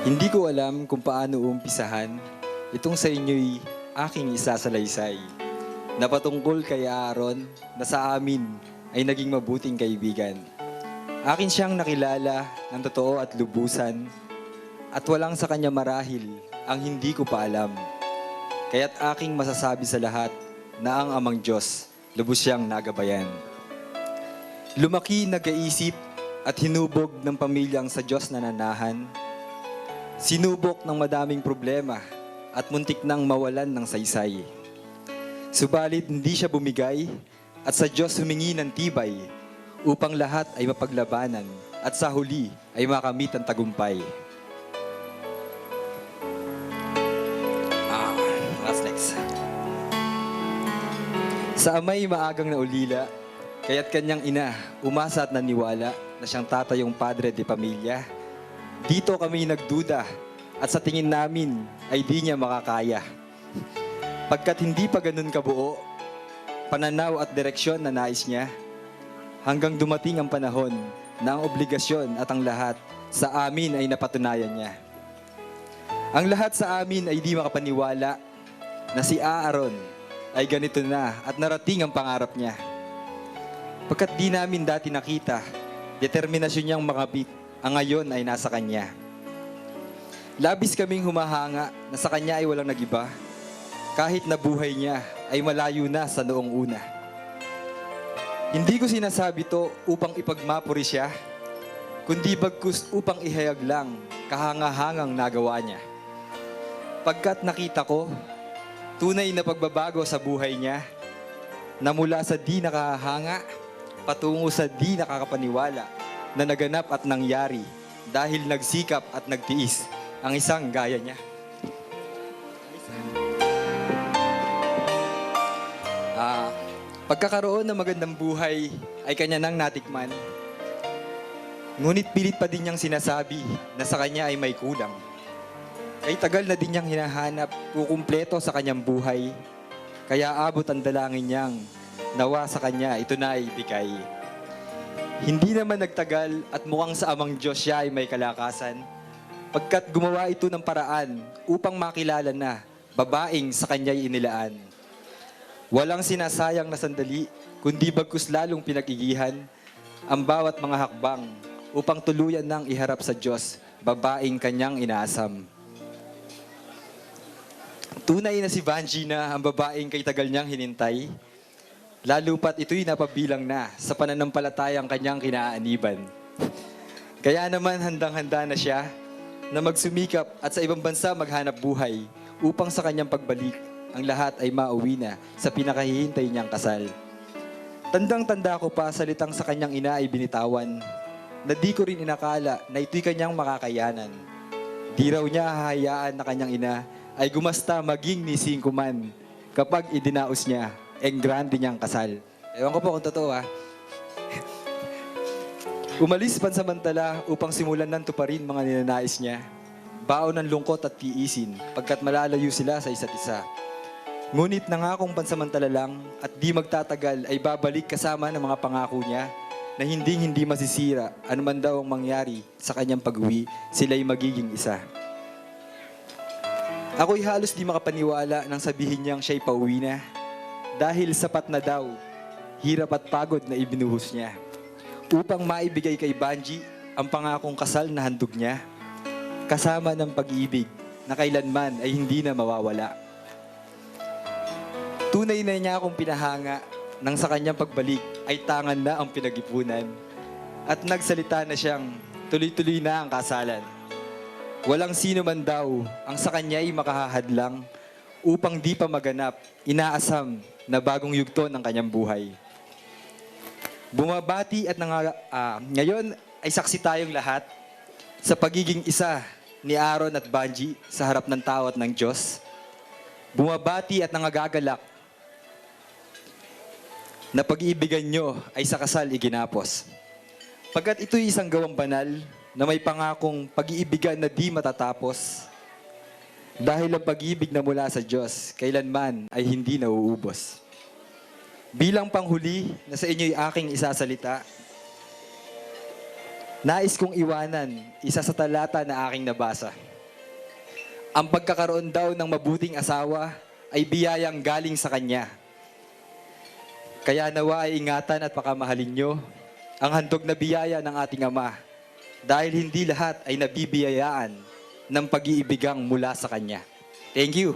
Hindi ko alam kung paano umpisahan itong sa inyo'y aking isasalaysay na patungkol kay Aaron na sa amin ay naging mabuting kaibigan. Akin siyang nakilala ng totoo at lubusan at walang sa kanya marahil ang hindi ko pa alam. Kaya't aking masasabi sa lahat na ang amang Diyos lubos siyang nagabayan. Lumaki, nag-iisip at hinubog ng pamilyang sa Diyos nananahan. Sinubok ng madaming problema at muntik nang mawalan ng saysay. Subalit hindi siya bumigay at sa Diyos humingi ng tibay upang lahat ay mapaglabanan at sa huli ay makamit ang tagumpay. What's next? Sa amay maagang naulila, kaya't kanyang ina umasa at naniwala na siyang tatayong padre de pamilya. Dito kami nagduda at sa tingin namin ay di niya makakaya. Pagkat hindi pa ganun kabuo, pananaw at direksyon na nais niya, hanggang dumating ang panahon na ang obligasyon at ang lahat sa amin ay napatunayan niya. Ang lahat sa amin ay di makapaniwala na si Aaron ay ganito na at narating ang pangarap niya. Pagkat di namin dati nakita, determinasyon niyang makapit ang ngayon ay nasa kanya. Labis kaming humahanga na sa kanya ay walang nagiba, kahit na buhay niya ay malayo na sa noong una. Hindi ko sinasabi to upang ipagmapuri siya, kundi bagkus upang ihayag lang kahangahangang nagawa niya. Pagkat nakita ko, tunay na pagbabago sa buhay niya, na mula sa di nakahanga, patungo sa di nakakapaniwala, na naganap at nangyari dahil nagsikap at nagtiis ang isang gaya niya. Pagkakaroon ng magandang buhay ay kanya nang natikman. Ngunit pilit pa din niyang sinasabi na sa kanya ay may kulang. Ay tagal na din niyang hinahanap kukumpleto sa kanyang buhay. Kaya abot ang dalangin niyang nawa sa kanya ito na ay bigay. Hindi naman nagtagal at mukhang sa amang Diyos siya ay may kalakasan, pagkat gumawa ito ng paraan upang makilala na babaeng sa kanya'y inilaan. Walang sinasayang na sandali, kundi bagkus lalong pinag-igihan ang bawat mga hakbang upang tuluyan nang iharap sa Diyos, babaeng kanyang inaasam. Tunay na si Vanji na ang babaeng kay tagal niyang hinintay, lalo pat ito'y napabilang na sa pananampalatayang kanyang kinaaniban. Kaya naman handang-handa na siya na magsumikap at sa ibang bansa maghanap buhay upang sa kanyang pagbalik, ang lahat ay mauwi na sa pinakahihintay niyang kasal. Tandang-tanda ko pa salitang sa kanyang ina ay binitawan, na di ko rin inakala na ito'y kanyang makakayanan. Di raw niya hahayaan na kanyang ina ay gumasta maging ni Singkuman kapag idinaos niya ang grande niyang kasal. Ewan ko po kung totoo ha. Umalis pansamantala upang simulan ng tuparin mga ninanais niya. Baon ng lungkot at tiisin pagkat malalayo sila sa isa't isa. Ngunit nangakong pansamantala lang at di magtatagal ay babalik kasama ng mga pangako niya na hindi masisira anuman daw ang mangyari sa kanyang pag-uwi, sila'y magiging isa. Ako'y halos di makapaniwala nang sabihin niyang siya'y pauwi na. Dahil sapat na daw, hirap at pagod na ibinuhos niya upang maibigay kay Vanji ang pangakong kasal na handog niya, kasama ng pag-ibig na kailanman ay hindi na mawawala. Tunay na niya akong pinahanga nang sa kanyang pagbalik ay tangan na ang pinag-ipunan at nagsalita na siyang tuloy-tuloy na ang kasalan. Walang sino man daw ang sa kanya'y makahahadlang upang di pa maganap, inaasam na bagong yugto ng kanyang buhay. Bumabati at ngayon ay saksi tayong lahat sa pagiging isa ni Aaron at Vanji sa harap ng tao at ng Diyos. Bumabati at nangagagalak na pag-iibigan nyo ay sa kasal iginapos. Pagkat ito'y isang gawang banal na may pangakong pag-iibigan na di matatapos, dahil ang pag-ibig na mula sa Diyos, kailanman ay hindi nauubos. Bilang panghuli na sa inyo'y aking isasalita, nais kong iwanan isa sa talata na aking nabasa. Ang pagkakaroon daw ng mabuting asawa ay biyayang galing sa Kanya. Kaya nawa ay ingatan at pakamahalin nyo ang handog na biyaya ng ating Ama dahil hindi lahat ay nabibiyayaan ng pag-iibigang mula sa Kanya. Thank you.